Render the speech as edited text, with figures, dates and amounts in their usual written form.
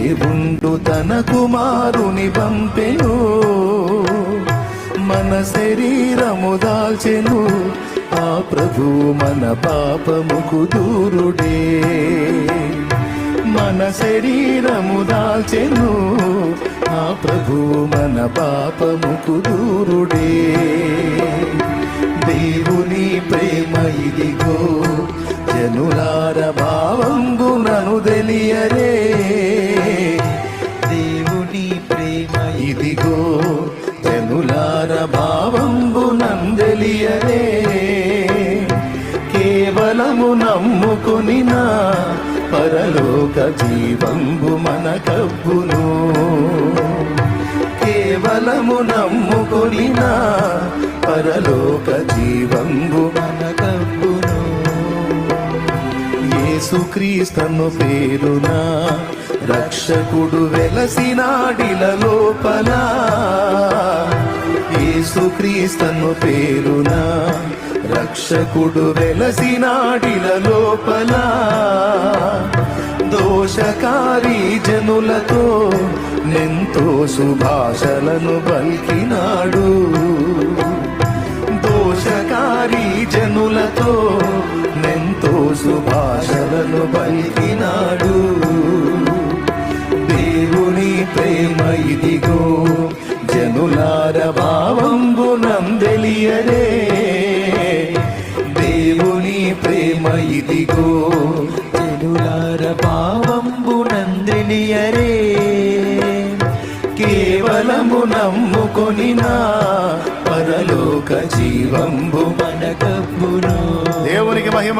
దేవుండు తన కుమారుని పంపెను, మన శరీరము దాల్చెను, ఆ ప్రభువు మన పాపముకు దూరుడే. మన శరీరము దాల్చెను, ఆ ప్రభువు మన పాపముకు దూరుడే. దేవుని ప్రేమ ఇదిగో, జనులార భావంబునను తెలియరే. దేవుని ప్రేమ ఇదిగో, జనులార భావంబునను తెలియరే. కేవలము నమ్ముకొనినా పరలోక జీవంబు మనకబ్బును. కేవలము నమ్ముకొనినా పరలోక జీవంబు మనకబ్బును. యేసుక్రీస్తను పేరున రక్షకుడు వెలసినాడిల లోపల. యేసుక్రీస్తను పేరున రక్షకుడు వెలసినాడిల లోపల. దోషకారి జనులతో నెంతో సుభాషలను పలికినాడు. దోషకారి జనులతో నెంతో సుభాషలను పలికినాడు. దేవుని ప్రేమ ఇదిగో, జనులార భావంబునందెలియరే. దేవుని ప్రేమ ఇదిగో, జనులార భావంబునందెలియరే. కేవలము నమ్ముకొనినా పరలోక జీవంబు మనకబ్బును. దేవునికి మహిమ.